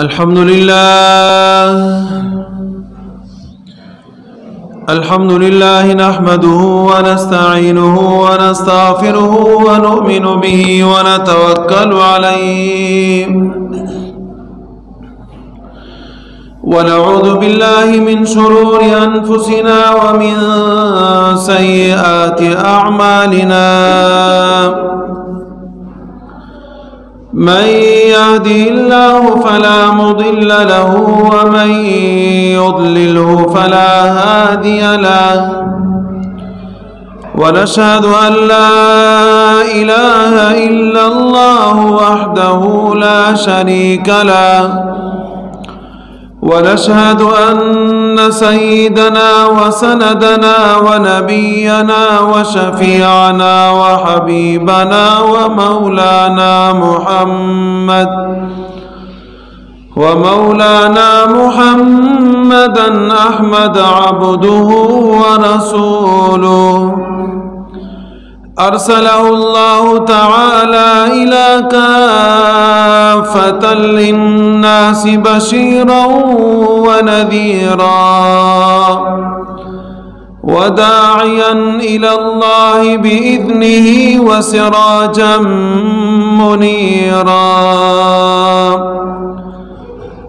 الحمد لله نحمده ونستعينه ونستغفره ونؤمن به ونتوكل عليه ونعوذ بالله من شرور أنفسنا ومن سيئات أعمالنا من يهده الله فلا مضل له ومن يضلله فلا هادي له ونشهد أن لا إله إلا الله وحده لا شريك له ونشهد أن سيدنا وسندنا ونبينا وشفيعنا وحبيبنا ومولانا محمدا أحمد عبده ورسوله أرسله الله تعالى إلى كافة للناس بشيرا ونذيرا وداعيا إلى الله بإذنه وسراجا منيرا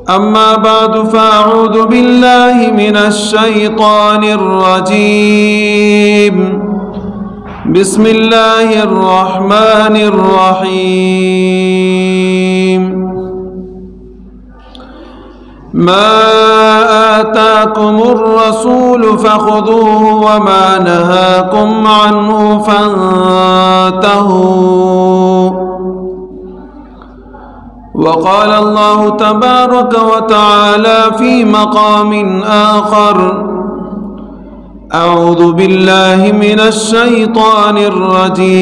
أما بعد فأعوذ بالله من الشيطان الرجيم بسم الله الرحمن الرحيم ما آتاكم الرسول فخذوه وما نهاكم عنه فانتهوا وقال الله تبارك وتعالى في مقام آخر أعوذ بالله من الشيطان الرجيم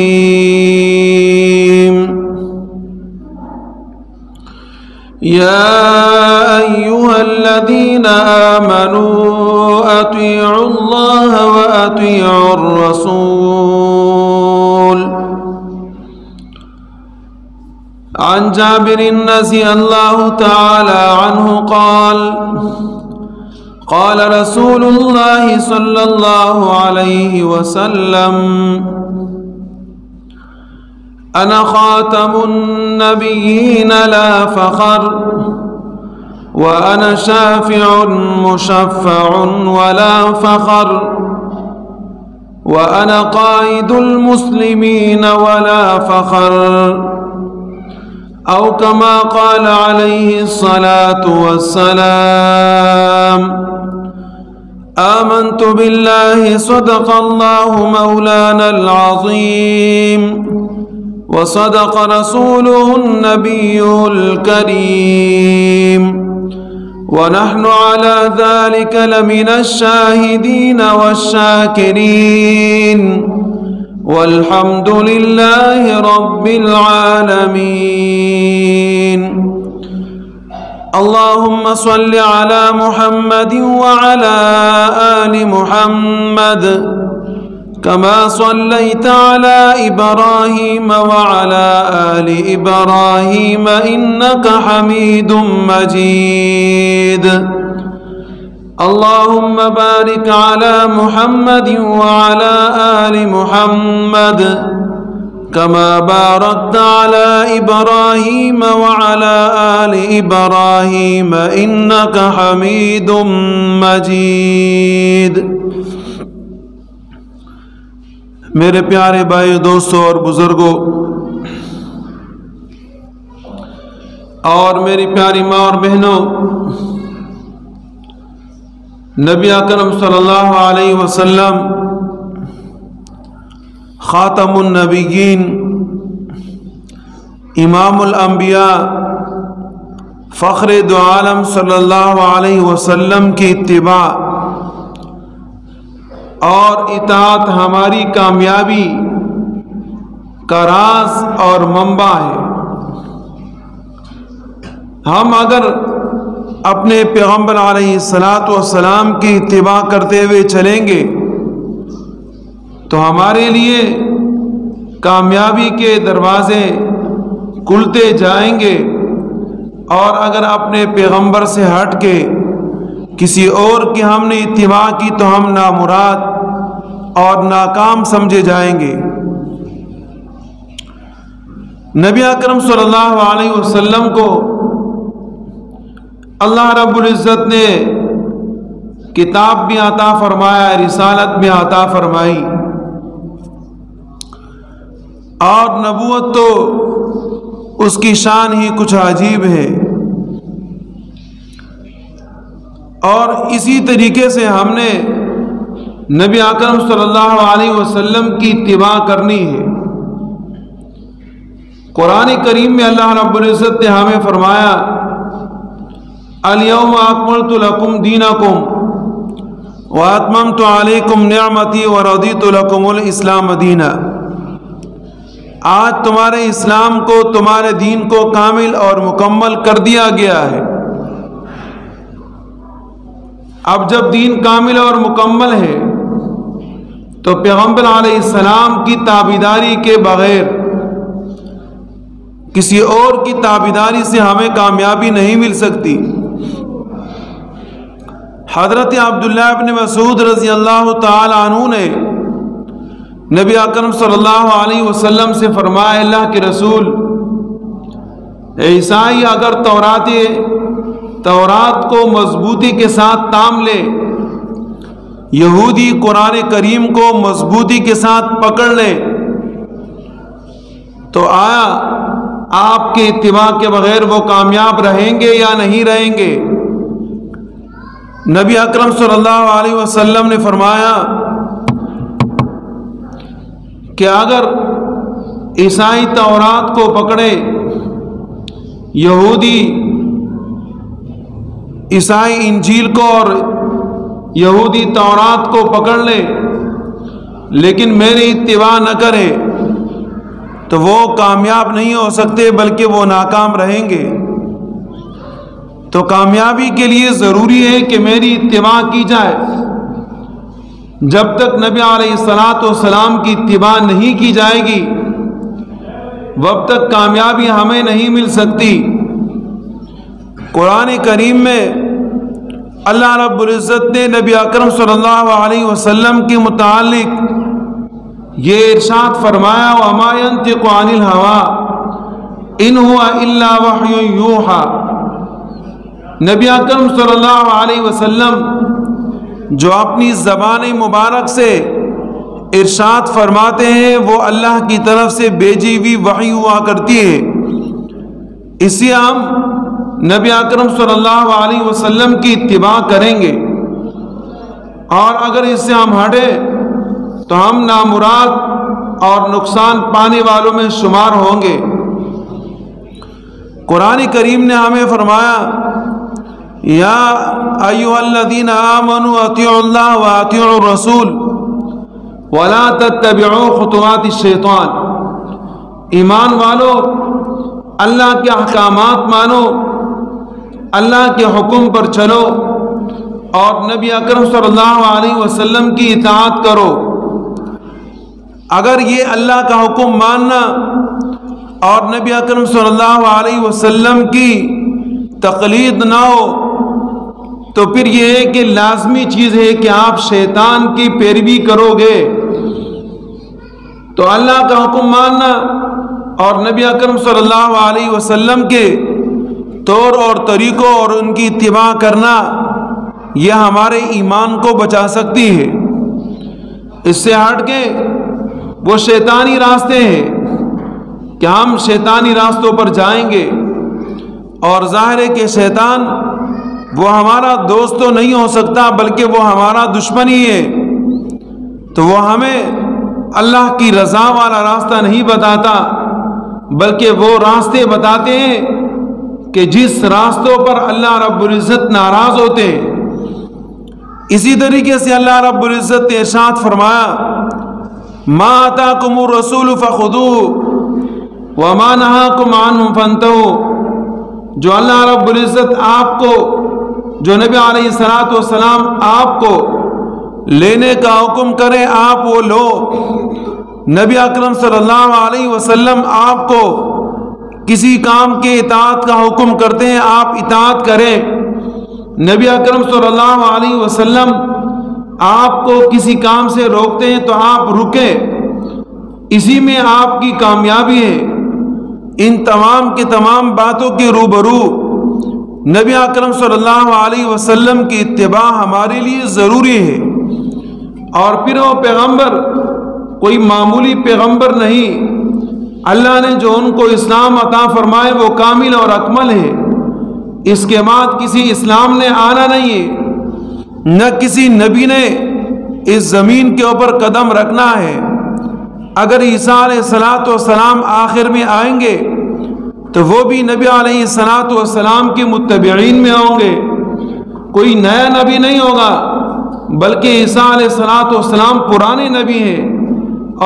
يا أيها الذين آمنوا أطيعوا الله وأطيعوا الرسول عن جابر رضي الله تعالى عنه قال رسول الله صلى الله عليه وسلم أنا خاتم النبيين لا فخر وأنا شافع مشفع ولا فخر وأنا قائد المسلمين ولا فخر أو كما قال عليه الصلاة والسلام آمنت بالله صدق الله مولانا العظيم وصدق رسوله النبي الكريم ونحن على ذلك لمن الشاهدين والشاكرين والحمد لله رب العالمين اللهم صل على محمد وعلى آل محمد كما صليت على إبراهيم وعلى آل إبراهيم إنك حميد مجيد اللهم بارك على محمد وعلى آل محمد كما باركت على إبراهيم وعلى آل إبراهيم إنك حميد مجيد میرے پیارے بھائی دوستوں اور بزرگوں اور میری پیاری ماں اور بہنوں، نبی اکرم صلی اللہ علیہ وسلم خاتم النبیین، امام الانبیاء، فخر دو عالم صلی اللہ علیہ وسلم کی اتباع اور اطاعت ہماری کامیابی کا راز اور منبع ہے۔ ہم اگر اپنے پیغمبر علیہ السلام کی اتباع کرتے ہوئے چلیں گے تو ہمارے لیے کامیابی کے دروازے کھلتے جائیں گے اور اگر اپنے پیغمبر سے ہٹ کے کسی اور کی ہم نے اتباع کی تو ہم نامراد اور ناکام سمجھے جائیں گے۔ نبی اکرم صلی اللہ علیہ وسلم کو اللہ رب العزت نے کتاب بھی عطا فرمایا، رسالت بھی عطا فرمائی، اور نبوت تو اس کی شان ہی کچھ عجیب ہے۔ اور اسی طریقے سے ہم نے نبی اکرم صلی اللہ علیہ وسلم کی اتباع کرنی ہے۔ قرآن کریم میں اللہ رب العزت نے ہمیں فرمایا الیوم اکملت لکم دینکم واتممت علیکم نعمتی ورضیت لکم الاسلام دینا۔ آج تمہارے اسلام کو، تمہارے دین کو کامل اور مکمل کر دیا گیا ہے۔ اب جب دین کامل اور مکمل ہے تو پیغمبر علیہ السلام کی تابعداری کے بغیر کسی اور کی تابعداری سے ہمیں کامیابی نہیں مل سکتی۔ حضرت عبداللہ بن مسعود رضی اللہ تعالی عنہ نے نبی اکرم صلی اللہ علیہ وسلم سے فرمایا، اللہ کے رسول، عیسائی اگر تورات کو مضبوطی کے ساتھ تام لے، یہودی قرآن کریم کو مضبوطی کے ساتھ پکڑ لے، تو آیا آپ کے اتباع کے بغیر وہ کامیاب رہیں گے یا نہیں رہیں گے؟ نبی اکرم صلی اللہ علیہ وسلم نے فرمایا کہ اگر عیسائی تورات کو پکڑے، یہودی عیسائی انجیل کو اور یہودی تورات کو پکڑ لے لیکن میری اتباع نہ کرے، تو وہ کامیاب نہیں ہو سکتے بلکہ وہ ناکام رہیں گے۔ تو کامیابی کے لیے ضروری ہے کہ میری اتباع کی جائے۔ جب تک نبی علیہ السلام کی اتباع نہیں کی جائے گی وب تک کامیابی ہمیں نہیں مل سکتی۔ قرآن کریم میں اللہ رب العزت نے نبی اکرم صلی اللہ علیہ وسلم کے متعلق یہ ارشاد فرمایا، وَمَا يَنطِقُ عَنِ الْهَوَىٰ إِنْ هُوَ إِلَّا وَحْيٌ يُوحَىٰ۔ نبی اکرم صلی اللہ علیہ وسلم جو اپنی زبان مبارک سے ارشاد فرماتے ہیں وہ اللہ کی طرف سے بھیجی ہوئی وحی ہوا کرتی ہے۔ اس سے ہم نبی اکرم صلی اللہ علیہ وسلم کی اتباع کریں گے، اور اگر اس سے ہم ہٹے تو ہم نامراد اور نقصان پانے والوں میں شمار ہوں گے۔ قرآن کریم نے ہمیں فرمایا، یا ایھا الذین آمنوا اطیعوا اللہ واطیعوا الرسول ولا تتبعوا خطوات الشیطان۔ ایمان والو، اللہ کے احکامات مانو، اللہ کے حکم پر چلو، اور نبی اکرم صلی اللہ علیہ وسلم کی اطاعت کرو۔ اگر یہ اللہ کا حکم ماننا اور نبی اکرم صلی اللہ علیہ وسلم کی تقلید نہ ہو تو پھر یہ ہے کہ لازمی چیز ہے کہ آپ شیطان کی پیروی کرو گے۔ تو اللہ کا حکم ماننا اور نبی اکرم صلی اللہ علیہ وسلم کے طور اور طریقوں اور ان کی اتباع کرنا یہ ہمارے ایمان کو بچا سکتی ہے۔ اس سے ہٹ کے وہ شیطانی راستے ہیں کہ ہم شیطانی راستوں پر جائیں گے، اور ظاہر ہے کہ شیطان وہ ہمارا دوست تو نہیں ہو سکتا بلکہ وہ ہمارا دشمن ہی ہے۔ تو وہ ہمیں اللہ کی رضا والا راستہ نہیں بتاتا بلکہ وہ راستے بتاتے ہیں کہ جس راستوں پر اللہ رب العزت ناراض ہوتے ہیں۔ اسی طریقے سے اللہ رب العزت نے ارشاد فرمایا، ما آتاکم الرسول فخذوہ وما نہاکم عنہ فانتہوا۔ جو اللہ رب العزت آپ کو، جو نبی علیہ السلام آپ کو لینے کا حکم کرے آپ وہ لو، نبی اکرم صلی اللہ علیہ وسلم آپ کو کسی کام کے اطاعت کا حکم کرتے ہیں آپ اطاعت کریں، نبی اکرم صلی اللہ علیہ وسلم آپ کو کسی کام سے روکتے ہیں تو آپ رکیں، اسی میں آپ کی کامیابی ہے۔ ان تمام کے تمام باتوں کے روبرو نبی اکرم صلی اللہ علیہ وسلم کی اتباع ہمارے لیے ضروری ہے۔ اور پھر وہ پیغمبر کوئی معمولی پیغمبر نہیں، اللہ نے جو ان کو اسلام عطا فرمائے وہ کامل اور اکمل ہے، اس کے بعد کسی اسلام نے آنا نہیں ہے، نہ کسی نبی نے اس زمین کے اوپر قدم رکھنا ہے۔ اگر عیسیٰ علیہ السلام آخر میں آئیں گے تو وہ بھی نبی علیہ السلام کے متبعین میں ہوں گے، کوئی نیا نبی نہیں ہوگا، بلکہ عیسیٰ علیہ السلام پرانے نبی ہیں،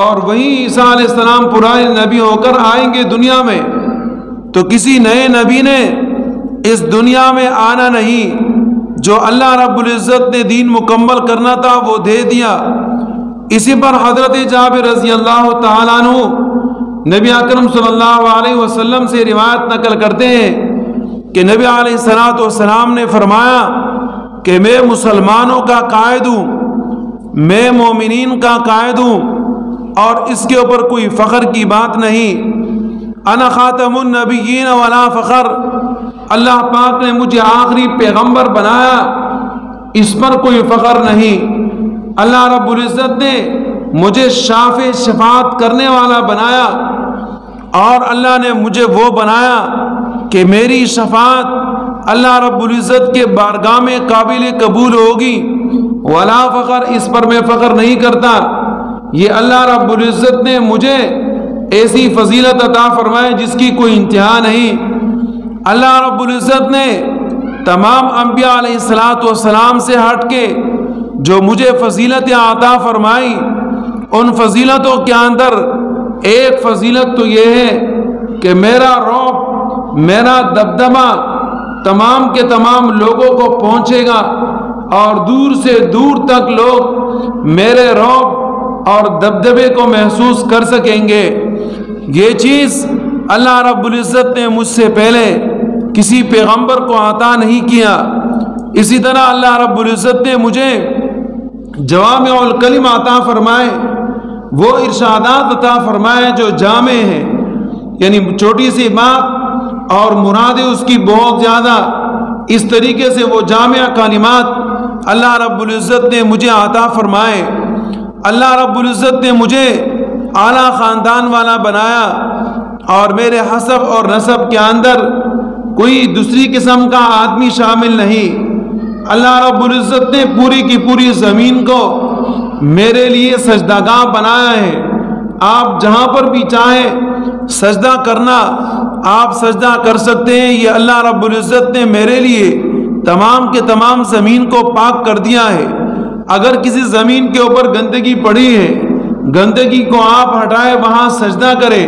اور وہی عیسیٰ علیہ السلام پرانے نبی ہو کر آئیں گے دنیا میں، تو کسی نئے نبی نے اس دنیا میں آنا نہیں۔ جو اللہ رب العزت نے دین مکمل کرنا تھا وہ دے دیا۔ اسی پر حضرت جابر رضی اللہ تعالیٰ عنہ نبی اکرم صلی اللہ علیہ وسلم سے روایت نقل کرتے ہیں کہ نبی علیہ السلام نے فرمایا کہ میں مسلمانوں کا قائد ہوں، میں مومنین کا قائد ہوں، اور اس کے اوپر کوئی فخر کی بات نہیں۔ انا خاتم النبیین ولا فخر، اللہ پاک نے مجھے آخری پیغمبر بنایا، اس پر کوئی فخر نہیں۔ اللہ رب العزت نے مجھے شافع شفاعت کرنے والا بنایا، اور اللہ نے مجھے وہ بنایا کہ میری شفاعت اللہ رب العزت کے بارگاہ میں قابل قبول ہوگی۔ ولا فخر، اس پر میں فخر نہیں کرتا، یہ اللہ رب العزت نے مجھے ایسی فضیلت عطا فرمائے جس کی کوئی انتہا نہیں۔ اللہ رب العزت نے تمام انبیاء علیہ السلام سے ہٹ کے جو مجھے فضیلتیں عطا فرمائی، ان فضیلتوں کے اندر ایک فضیلت تو یہ ہے کہ میرا رعب، میرا دبدبہ تمام کے تمام لوگوں کو پہنچے گا، اور دور سے دور تک لوگ میرے رعب اور دبدبے کو محسوس کر سکیں گے۔ یہ چیز اللہ رب العزت نے مجھ سے پہلے کسی پیغمبر کو عطا نہیں کیا۔ اسی طرح اللہ رب العزت نے مجھے جوامع الکلم عطا فرمائے، وہ ارشادات عطا فرمائے جو جامع ہیں، یعنی چھوٹی سی بات اور مرادیں اس کی بہت زیادہ، اس طریقے سے وہ جامع کلمات اللہ رب العزت نے مجھے عطا فرمائے۔ اللہ رب العزت نے مجھے اعلیٰ خاندان والا بنایا، اور میرے حسب اور نسب کے اندر کوئی دوسری قسم کا آدمی شامل نہیں۔ اللہ رب العزت نے پوری کی پوری زمین کو میرے لیے سجدہ گاہ بنایا ہے۔ آپ جہاں پر بھی چاہیں سجدہ کرنا آپ سجدہ کر سکتے ہیں۔ یہ اللہ رب العزت نے میرے لیے تمام کے تمام زمین کو پاک کر دیا ہے۔ اگر کسی زمین کے اوپر گندگی پڑی ہے، گندگی کو آپ ہٹائے، وہاں سجدہ کریں،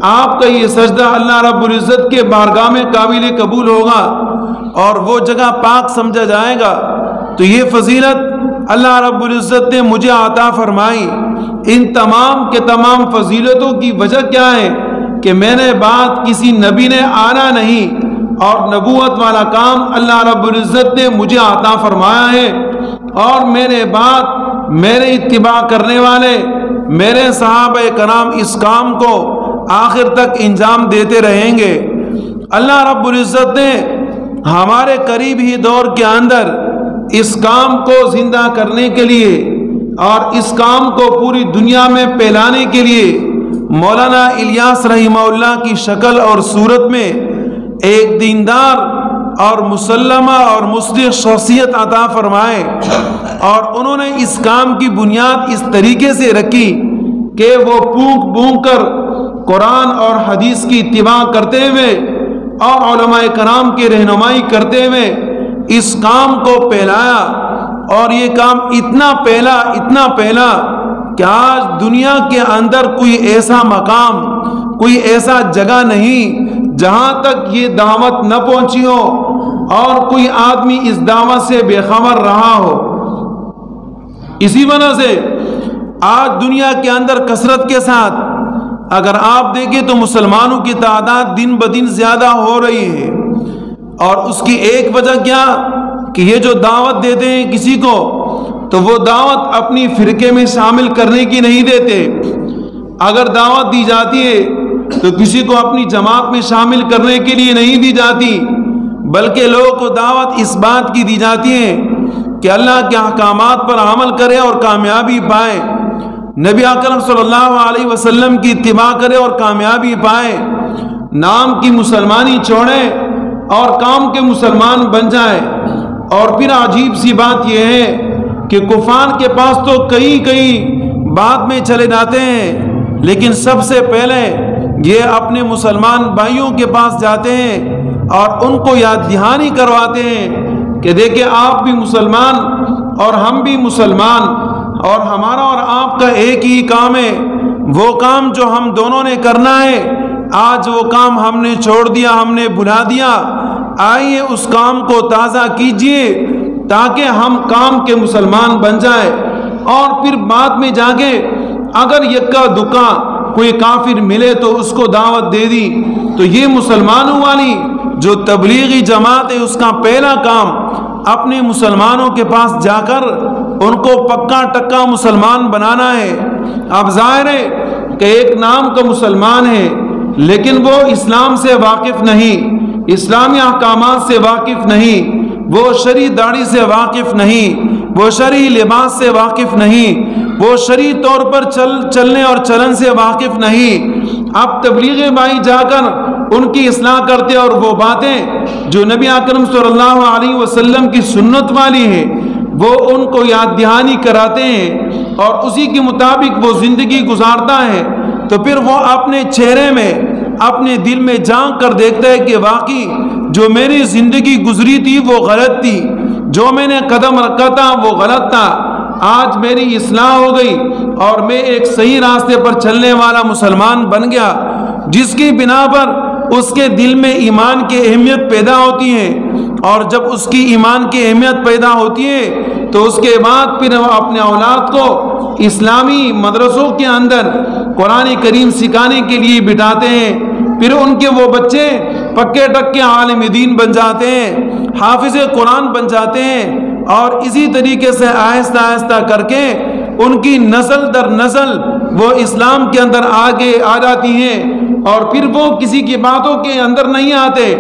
آپ کا یہ سجدہ اللہ رب العزت کے بارگاہ میں قابل قبول ہوگا، اور وہ جگہ پاک سمجھا جائے گا۔ تو یہ فضیلت اللہ رب العزت نے مجھے عطا فرمائی۔ ان تمام کے تمام فضیلتوں کی وجہ کیا ہے کہ میں نے بات کسی نبی نے آنا نہیں، اور نبوت والا کام اللہ رب العزت نے مجھے عطا فرمایا ہے، اور میرے بعد میرے اتباع کرنے والے میرے صحابہ کرام اس کام کو آخر تک انجام دیتے رہیں گے۔ اللہ رب العزت نے ہمارے قریب ہی دور کے اندر اس کام کو زندہ کرنے کے لیے اور اس کام کو پوری دنیا میں پھیلانے کے لیے مولانا الیاس رحمہ اللہ کی شکل اور صورت میں ایک دیندار اور مسلمہ اور مصدق شخصیت عطا فرمائے، اور انہوں نے اس کام کی بنیاد اس طریقے سے رکھی کہ وہ پھونک پھونک کر قرآن اور حدیث کی اتباع کرتے ہوئے اور علماء کرام کی رہنمائی کرتے ہوئے اس کام کو پھیلایا، اور یہ کام اتنا پھیلا کہ آج دنیا کے اندر کوئی ایسا مقام، کوئی ایسا جگہ نہیں جہاں تک یہ دعوت نہ پہنچی ہو اور کوئی آدمی اس دعوت سے بے خبر رہا ہو۔ اسی وجہ سے آج دنیا کے اندر کثرت کے ساتھ اگر آپ دیکھیں تو مسلمانوں کی تعداد دن بدن زیادہ ہو رہی ہے، اور اس کی ایک وجہ کیا کہ یہ جو دعوت دیتے ہیں کسی کو تو وہ دعوت اپنی فرقے میں شامل کرنے کی نہیں دیتے۔ اگر دعوت دی جاتی ہے تو کسی کو اپنی جماعت میں شامل کرنے کے لیے نہیں دی جاتی، بلکہ لوگوں کو دعوت اس بات کی دی جاتی ہے کہ اللہ کے احکامات پر عمل کرے اور کامیابی پائے، نبی اکرم صلی اللہ علیہ وسلم کی اتباع کرے اور کامیابی پائے، نام کی مسلمانی چھوڑے اور کام کے مسلمان بن جائے۔ اور پھر عجیب سی بات یہ ہے کہ کفار کے پاس تو کئی بات میں چلے جاتے ہیں، لیکن سب سے پہلے یہ اپنے مسلمان بھائیوں کے پاس جاتے ہیں اور ان کو یاد دہانی کرواتے ہیں کہ دیکھیں آپ بھی مسلمان اور ہم بھی مسلمان، اور ہمارا اور آپ کا ایک ہی کام ہے، وہ کام جو ہم دونوں نے کرنا ہے، آج وہ کام ہم نے چھوڑ دیا، ہم نے بھلا دیا، آئیے اس کام کو تازہ کیجئے تاکہ ہم کام کے مسلمان بن جائیں۔ اور پھر بعد میں جا کے اگر یکا دکا کوئی کافر ملے تو اس کو دعوت دے دی، تو یہ مسلمانوں والی جو تبلیغی جماعت ہے اس کا پہلا کام اپنے مسلمانوں کے پاس جا کر ان کو پکا ٹکا مسلمان بنانا ہے۔ اب ظاہر ہے کہ ایک نام کا مسلمان ہے لیکن وہ اسلام سے واقف نہیں، اسلامی احکامات سے واقف نہیں، وہ شرعی داڑھی سے واقف نہیں، وہ شرعی لباس سے واقف نہیں، وہ شرعی طور پر چلنے اور چلن سے واقف نہیں۔ اب تبلیغ بھائی جا کر ان کی اصلاح کرتے اور وہ باتیں جو نبی اکرم صلی اللہ علیہ وسلم کی سنت والی ہیں وہ ان کو یاد دہانی کراتے ہیں اور اسی کے مطابق وہ زندگی گزارتا ہے، تو پھر وہ اپنے چہرے میں اپنے دل میں جھانک کر دیکھتا ہے کہ واقعی جو میری زندگی گزری تھی وہ غلط تھی، جو میں نے قدم رکھا تھا وہ غلط تھا، آج میری اصلاح ہو گئی اور میں ایک صحیح راستے پر چلنے والا مسلمان بن گیا، جس کی بنا پر اس کے دل میں ایمان کی اہمیت پیدا ہوتی ہے، اور جب اس کی ایمان کی اہمیت پیدا ہوتی ہے تو اس کے بعد پھر وہ اپنے اولاد کو اسلامی مدرسوں کے اندر قرآن کریم سکھانے کے لیے بٹھاتے ہیں، پھر ان کے وہ بچے پکے ٹکے عالم دین بن جاتے ہیں، حافظ قرآن بن جاتے ہیں، اور اسی طریقے سے آہستہ آہستہ کر کے ان کی نسل در نسل وہ اسلام کے اندر آگے آ جاتی ہیں، اور پھر وہ کسی کی باتوں کے اندر نہیں آتے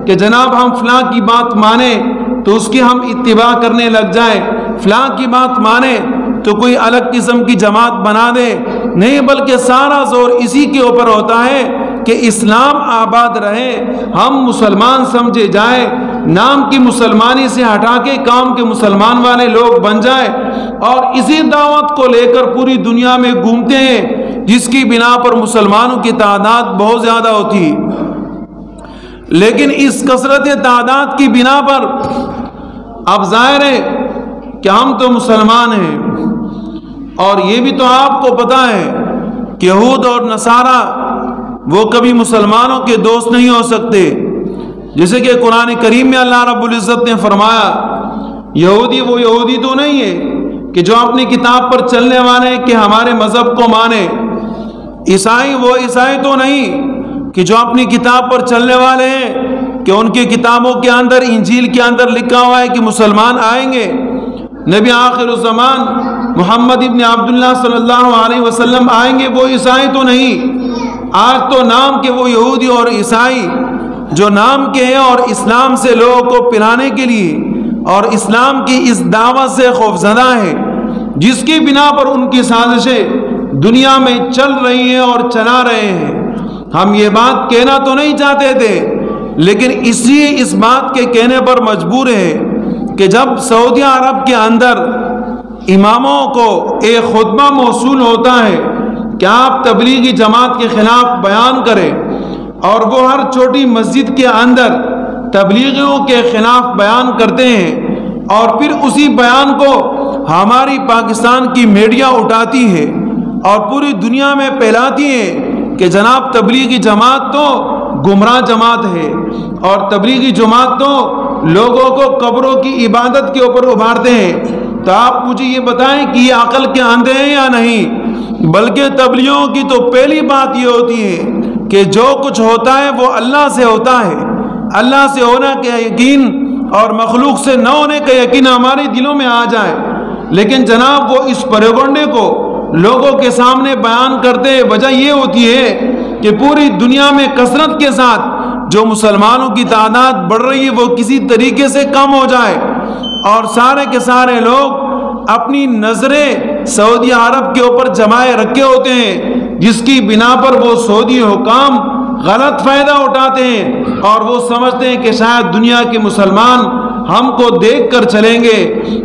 کہ جناب ہم فلاں کی بات مانیں تو اس کی ہم اتباع کرنے لگ جائیں، فلاں کی بات مانیں تو کوئی الگ قسم کی جماعت بنا دے، نہیں، بلکہ سارا زور اسی کے اوپر ہوتا ہے کہ اسلام آباد رہے، ہم مسلمان سمجھے جائیں، نام کی مسلمانی سے ہٹا کے کام کے مسلمان والے لوگ بن جائیں، اور اسی دعوت کو لے کر پوری دنیا میں گھومتے ہیں، جس کی بنا پر مسلمانوں کی تعداد بہت زیادہ ہوتی ہے۔ لیکن اس کثرت تعداد کی بنا پر اب ظاہر ہے کہ ہم تو مسلمان ہیں، اور یہ بھی تو آپ کو پتہ ہے کہ یہود اور نصارہ وہ کبھی مسلمانوں کے دوست نہیں ہو سکتے، جیسے کہ قرآن کریم میں اللہ رب العزت نے فرمایا یہودی وہ یہودی تو نہیں ہے کہ جو اپنی کتاب پر چلنے والے کہ ہمارے مذہب کو مانے، عیسائی وہ عیسائی تو نہیں کہ جو اپنی کتاب پر چلنے والے ہیں کہ ان کی کتابوں کے اندر انجیل کے اندر لکھا ہوا ہے کہ مسلمان آئیں گے، نبی آخر الزمان محمد ابن عبداللہ صلی اللہ علیہ وسلم آئیں گے، وہ عیسائی تو نہیں۔ آج تو نام کے وہ یہودی اور عیسائی جو نام کے ہیں اور اسلام سے لوگوں کو پلانے کے لیے اور اسلام کی اس دعوت سے خوفزدہ ہیں، جس کی بنا پر ان کی سازشیں دنیا میں چل رہی ہیں اور چلا رہے ہیں۔ ہم یہ بات کہنا تو نہیں چاہتے تھے، لیکن اس بات کے کہنے پر مجبور ہے کہ جب سعودی عرب کے اندر اماموں کو ایک خطبہ موصول ہوتا ہے کہ آپ تبلیغی جماعت کے خلاف بیان کریں، اور وہ ہر چھوٹی مسجد کے اندر تبلیغیوں کے خلاف بیان کرتے ہیں، اور پھر اسی بیان کو ہماری پاکستان کی میڈیا اٹھاتی ہے اور پوری دنیا میں پھیلاتی ہے کہ جناب تبلیغی جماعت تو گمراہ جماعت ہے، اور تبلیغی جماعت تو لوگوں کو قبروں کی عبادت کے اوپر ابھارتے ہیں۔ تو آپ مجھے یہ بتائیں کہ یہ عقل کے اندھے ہیں یا نہیں؟ بلکہ تبلیغیوں کی تو پہلی بات یہ ہوتی ہے کہ جو کچھ ہوتا ہے وہ اللہ سے ہوتا ہے، اللہ سے ہونا کا یقین اور مخلوق سے نہ ہونے کا یقین ہمارے دلوں میں آ جائے۔ لیکن جناب وہ اس پروپیگنڈے کو لوگوں کے سامنے بیان کرتے ہیں، وجہ یہ ہوتی ہے کہ پوری دنیا میں کثرت کے ساتھ جو مسلمانوں کی تعداد بڑھ رہی ہے وہ کسی طریقے سے کم ہو جائے، اور سارے کے سارے لوگ اپنی نظریں سعودی عرب کے اوپر جمائے رکھے ہوتے ہیں، جس کی بنا پر وہ سعودی حکام غلط فائدہ اٹھاتے ہیں اور وہ سمجھتے ہیں کہ شاید دنیا کے مسلمان ہم کو دیکھ کر چلیں گے۔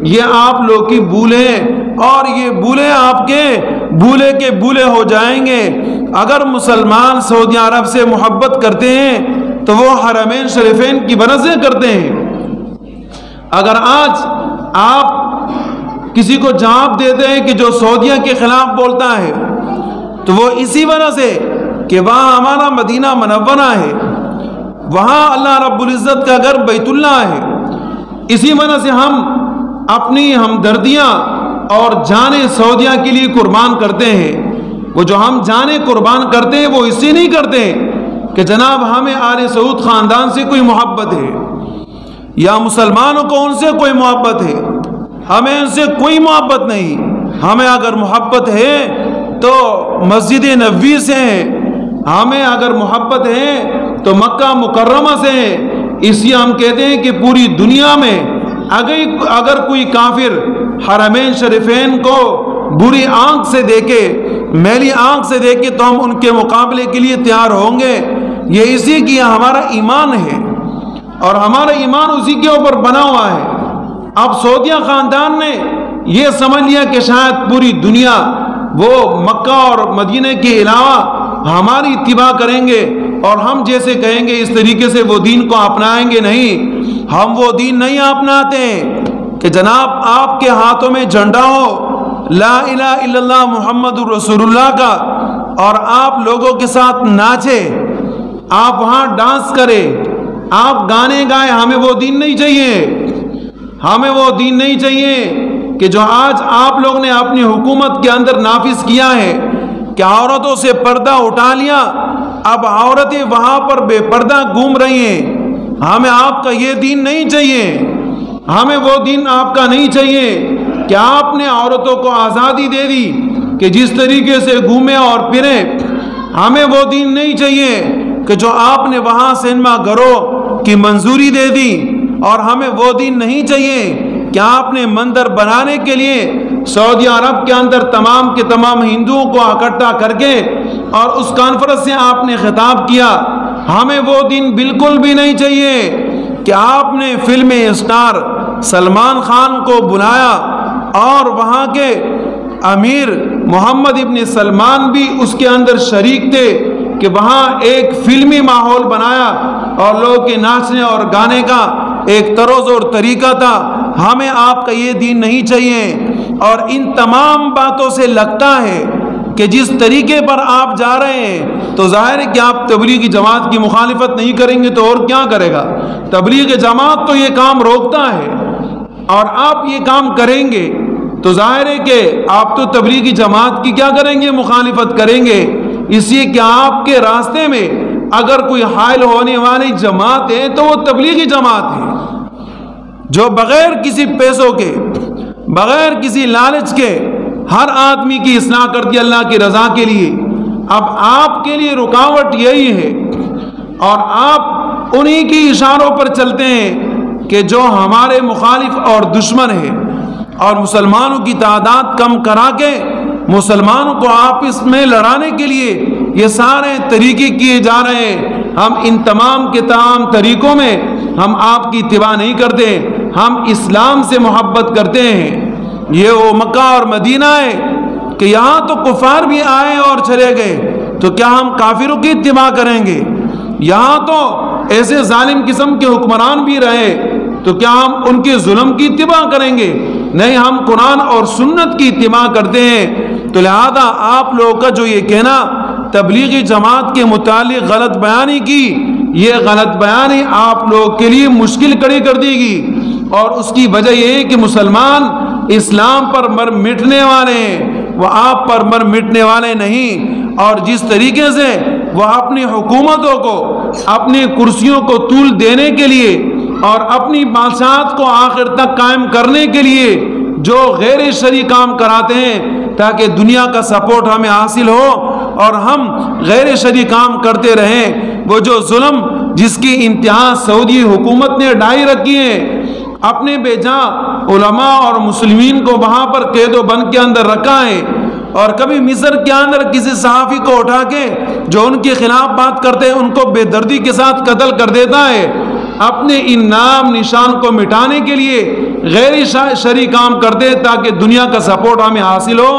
یہ آپ لوگ کی بھول ہے، اور یہ بھولے آپ کے بھولے کے بھولے ہو جائیں گے۔ اگر مسلمان سعودی عرب سے محبت کرتے ہیں تو وہ حرمین شریفین کی وجہ سے کرتے ہیں۔ اگر آج آپ کسی کو جواب دیتے ہیں کہ جو سعودیہ کے خلاف بولتا ہے تو وہ اسی وجہ سے کہ وہاں ہمارا مدینہ منورہ ہے، وہاں اللہ رب العزت کا گھر بیت اللہ ہے، اسی وجہ سے ہم اپنی ہمدردیاں اور جانیں سعودیہ کے لیے قربان کرتے ہیں۔ وہ جو ہم جانیں قربان کرتے ہیں وہ اس سے نہیں کرتے کہ جناب ہمیں آل سعود خاندان سے کوئی محبت ہے یا مسلمانوں کو ان سے کوئی محبت ہے، ہمیں ان سے کوئی محبت نہیں۔ ہمیں اگر محبت ہے تو مسجد نبوی سے ہے، ہمیں اگر محبت ہے تو مکہ مکرمہ سے ہے۔ اس لیے ہم کہتے ہیں کہ پوری دنیا میں اگر کوئی کافر حرمین شریفین کو بری آنکھ سے دیکھے، میلی آنکھ سے دیکھے تو ہم ان کے مقابلے کے لیے تیار ہوں گے۔ یہ اسی کی ہمارا ایمان ہے اور ہمارا ایمان اسی کے اوپر بنا ہوا ہے۔ اب سعودیہ خاندان نے یہ سمجھ لیا کہ شاید پوری دنیا وہ مکہ اور مدینہ کے علاوہ ہماری اتباع کریں گے اور ہم جیسے کہیں گے اس طریقے سے وہ دین کو اپنائیں گے۔ نہیں، ہم وہ دین نہیں اپناتے کہ جناب آپ کے ہاتھوں میں جھنڈا ہو لا الہ الا اللہ محمد رسول اللہ کا اور آپ لوگوں کے ساتھ ناچے، آپ وہاں ڈانس کرے، آپ گانے گائے۔ ہمیں وہ دین نہیں چاہیے، ہمیں وہ دین نہیں چاہیے کہ جو آج آپ لوگ نے اپنی حکومت کے اندر نافذ کیا ہے کہ عورتوں سے پردہ اٹھا لیا، اب عورتیں وہاں پر بے پردہ گھوم رہی ہیں۔ ہمیں آپ کا یہ دین نہیں چاہیے، ہمیں وہ دین آپ کا نہیں چاہیے کہ آپ نے عورتوں کو آزادی دے دی کہ جس طریقے سے گھومیں اور پھریں۔ ہمیں وہ دین نہیں چاہیے کہ جو آپ نے وہاں سینما گھروں کی منظوری دے دی، اور ہمیں وہ دین نہیں چاہیے کہ آپ نے مندر بنانے کے لیے سعودی عرب کے اندر تمام کے تمام ہندوؤں کو اکٹھا کر کے اور اس کانفرنس سے آپ نے خطاب کیا۔ ہمیں وہ دین بالکل بھی نہیں چاہیے کہ آپ نے فلم اسٹار سلمان خان کو بلایا اور وہاں کے امیر محمد ابن سلمان بھی اس کے اندر شریک تھے کہ وہاں ایک فلمی ماحول بنایا اور لوگوں کے ناچنے اور گانے کا ایک طرز اور طریقہ تھا۔ ہمیں آپ کا یہ دین نہیں چاہیے۔ اور ان تمام باتوں سے لگتا ہے کہ جس طریقے پر آپ جا رہے ہیں تو ظاہر ہے کہ آپ تبلیغی جماعت کی مخالفت نہیں کریں گے تو اور کیا کرے گا؟ تبلیغ جماعت تو یہ کام روکتا ہے اور آپ یہ کام کریں گے تو ظاہر ہے کہ آپ تو تبلیغی جماعت کی کیا کریں گے؟ مخالفت کریں گے۔ اس لیے کہ آپ کے راستے میں اگر کوئی حائل ہونے والی جماعت ہے تو وہ تبلیغی جماعت ہے جو بغیر کسی پیسوں کے، بغیر کسی لالچ کے ہر آدمی کی اصلاح کرتی ہے اللہ کی رضا کے لیے۔ اب آپ کے لیے رکاوٹ یہی ہے اور آپ انہی کی اشاروں پر چلتے ہیں کہ جو ہمارے مخالف اور دشمن ہیں، اور مسلمانوں کی تعداد کم کرا کے مسلمانوں کو آپس میں لڑانے کے لیے یہ سارے طریقے کیے جا رہے ہیں۔ ہم ان تمام کے تمام طریقوں میں ہم آپ کی اتباع نہیں کرتے، ہم اسلام سے محبت کرتے ہیں۔ یہ وہ مکہ اور مدینہ ہے کہ یہاں تو کفار بھی آئے اور چلے گئے، تو کیا ہم کافروں کی اتباع کریں گے؟ یہاں تو ایسے ظالم قسم کے حکمران بھی رہے، تو کیا ہم ان کے ظلم کی اتباع کریں گے؟ نہیں، ہم قرآن اور سنت کی اتباع کرتے ہیں۔ تو لہذا آپ لوگوں کا جو یہ کہنا تبلیغی جماعت کے متعلق غلط بیانی کی، یہ غلط بیانی آپ لوگوں کے لیے مشکل کھڑی کر دے گی، اور اس کی وجہ یہ ہے کہ مسلمان اسلام پر مٹنے والے ہیں، وہ آپ پر مر مٹنے والے نہیں، اور جس طریقے سے وہ اپنی حکومتوں کو، اپنی کرسیوں کو طول دینے کے لیے اور اپنی بادشاہت کو آخر تک قائم کرنے کے لیے جو غیر شرعی کام کراتے ہیں تاکہ دنیا کا سپورٹ ہمیں حاصل ہو اور ہم غیر شرعی کام کرتے رہیں، وہ جو ظلم جس کی انتہا سعودی حکومت نے ڈھائی رکھی ہے، اپنے بے جاں علماء اور مسلمین کو وہاں پر قید و بند کے اندر رکھا ہے، اور کبھی مصر کے اندر کسی صحافی کو اٹھا کے جو ان کے خلاف بات کرتے ہیں ان کو بے دردی کے ساتھ قتل کر دیتا ہے، اپنے ان نام نشان کو مٹانے کے لیے غیر شرعی کام کرتے تاکہ دنیا کا سپورٹ ہمیں حاصل ہو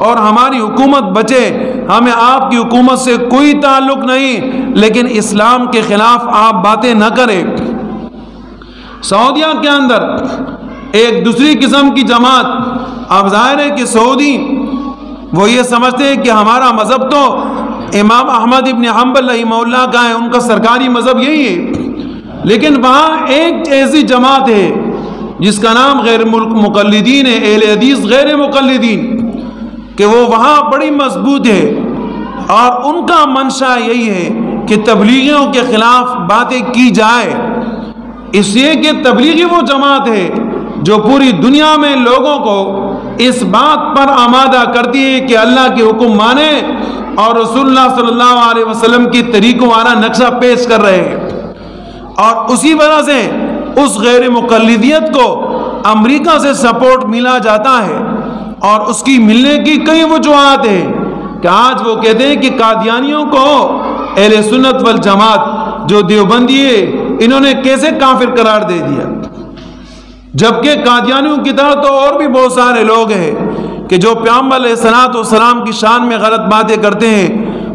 اور ہماری حکومت بچے۔ ہمیں آپ کی حکومت سے کوئی تعلق نہیں، لیکن اسلام کے خلاف آپ باتیں نہ کریں۔ سعودیہ کے اندر ایک دوسری قسم کی جماعت، اب ظاہر ہے کہ سعودی وہ یہ سمجھتے ہیں کہ ہمارا مذہب تو امام احمد ابن حنبل رحمہ اللہ کا ہے، ان کا سرکاری مذہب یہی ہے، لیکن وہاں ایک ایسی جماعت ہے جس کا نام غیر مقلدین ہے، اہل حدیث غیر مقلدین، کہ وہ وہاں بڑی مضبوط ہے، اور ان کا منشا یہی ہے کہ تبلیغیوں کے خلاف باتیں کی جائے، اس لیے کہ تبلیغی وہ جماعت ہے جو پوری دنیا میں لوگوں کو اس بات پر آمادہ کرتی ہے کہ اللہ کے حکم مانے اور رسول اللہ صلی اللہ علیہ وسلم کی طریقوں والا نقشہ پیش کر رہے ہیں، اور اسی وجہ سے اس غیر مقلدیت کو امریکہ سے سپورٹ ملا جاتا ہے، اور اس کی ملنے کی کئی وجوہات ہیں کہ آج وہ کہتے ہیں کہ قادیانیوں کو اہل سنت والجماعت جو دیوبندی ہے انہوں نے کیسے کافر قرار دے دیا، جبکہ قادیانیوں کی طرح تو اور بھی بہت سارے لوگ ہیں کہ جو پیغمبر علیہ الصلوۃ والسلام کی شان میں غلط باتیں کرتے ہیں،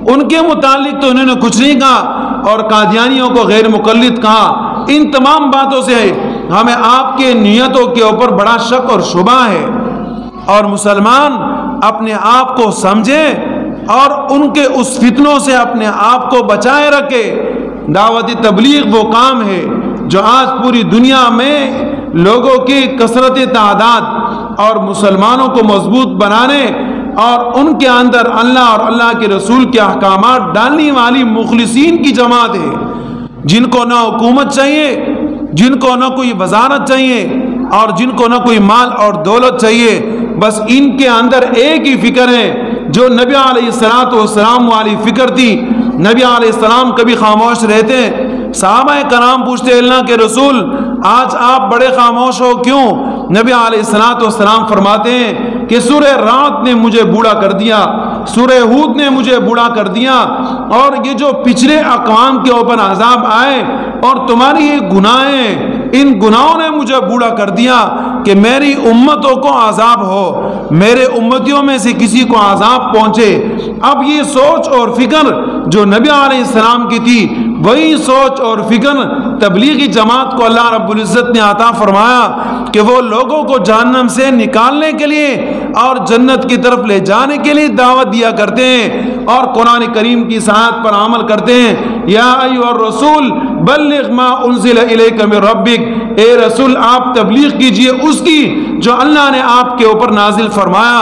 ان کے متعلق تو انہوں نے کچھ نہیں کہا اور قادیانیوں کو غیر مقلد کہا۔ ان تمام باتوں سے ہمیں آپ کے نیتوں کے اوپر بڑا شک اور شبہ ہے، اور مسلمان اپنے آپ کو سمجھے اور ان کے اس فتنوں سے اپنے آپ کو بچائے رکھے۔ دعوت تبلیغ وہ کام ہے جو آج پوری دنیا میں لوگوں کی کثرت تعداد اور مسلمانوں کو مضبوط بنانے اور ان کے اندر اللہ اور اللہ کے رسول کے احکامات ڈالنے والی مخلصین کی جماعت ہے، جن کو نہ حکومت چاہیے، جن کو نہ کوئی وزارت چاہیے، اور جن کو نہ کوئی مال اور دولت چاہیے، بس ان کے اندر ایک ہی فکر ہے جو نبی علیہ الصلوۃ والسلام والی فکر تھی۔ نبی علیہ السلام کبھی خاموش رہتے، صحابہ کرام پوچھتے اللہ کے رسول آج آپ بڑے خاموش ہو کیوں؟ نبی علیہ الصلوۃ والسلام فرماتے ہیں کہ سورہ رعد نے مجھے بوڑھا کر دیا، سورہ ہود نے مجھے بوڑھا کر دیا، اور یہ جو پچھلے اقوام کے اوپر عذاب آئے اور تمہاری یہ گناہیں، ان گناہوں نے مجھے بوڑھا کر دیا کہ میری امتوں کو عذاب ہو، میرے امتیوں میں سے کسی کو عذاب پہنچے۔ اب یہ سوچ اور فکر جو نبی علیہ السلام کی تھی، وہی سوچ اور فکر تبلیغی جماعت کو اللہ رب العزت نے عطا فرمایا کہ وہ لوگوں کو جہنم سے نکالنے کے لیے اور جنت کی طرف لے جانے کے لیے دعوت دیا کرتے ہیں اور قرآن کریم کی سعادت پر عمل کرتے ہیں۔ یا ایھا الرسول بلغ ما انزل الیک من ربک، اے رسول آپ تبلیغ کیجئے اس کی جو اللہ نے آپ کے اوپر نازل فرمایا،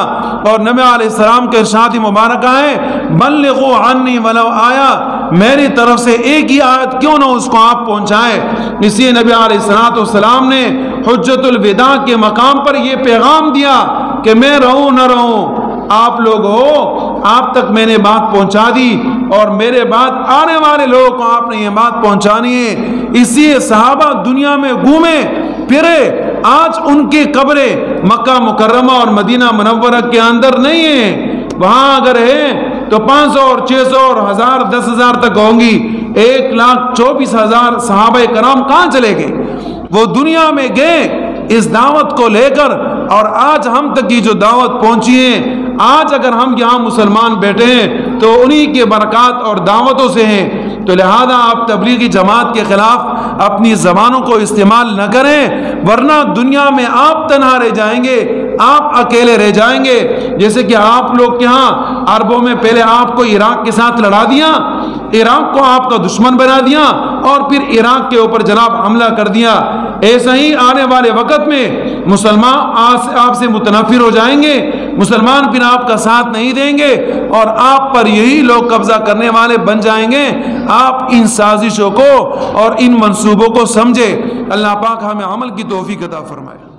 اور نبی علیہ السلام کے ارشاد مبارکہ ہے بلغوا عنی ولو آیا، میری طرف سے ایک ہی آیت کیوں نہ اس کو آپ پہنچائے۔ اس لیے نبی علیہ السلام نے حجت الوداع کے مقام پر یہ پیغام دیا کہ میں رہوں نہ رہوں، آپ لوگ ہو، آپ تک میں نے بات پہنچا دی، اور میرے بعد آنے والے لوگوں کو آپ نے یہ بات پہنچانی ہے۔ اس لیے صحابہ دنیا میں گھومے پھرے، آج ان کی قبریں مکہ مکرمہ اور مدینہ منورہ کے اندر نہیں ہیں، وہاں اگر ہے تو 500 اور 600 اور 1000 10,000 تک ہوں گی، 1,24,000 صحابہ کرام کہاں چلے گئے؟ وہ دنیا میں گئے اس دعوت کو لے کر، اور آج ہم تک کی جو دعوت پہنچی ہے، آج اگر ہم یہاں مسلمان بیٹھے ہیں تو انہی کے برکات اور دعوتوں سے ہیں۔ تو لہذا آپ تبلیغی جماعت کے خلاف اپنی زبانوں کو استعمال نہ کریں، ورنہ دنیا میں آپ تنہا رہ جائیں گے، آپ اکیلے رہ جائیں گے۔ جیسے کہ آپ لوگ کے ہاں عربوں میں پہلے آپ کو عراق کے ساتھ لڑا دیا، عراق کو آپ کا دشمن بنا دیا، اور پھر عراق کے اوپر جناب حملہ کر دیا، ایسا ہی آنے والے وقت میں مسلمان آپ سے متنفر ہو جائیں گے، مسلمان پھر آپ کا ساتھ نہیں دیں گے اور آپ پر یہی لوگ قبضہ کرنے والے بن جائیں گے۔ آپ ان سازشوں کو اور ان منصوبوں کو سمجھے۔ اللہ پاک ہمیں عمل کی توفیق عطا فرمائے۔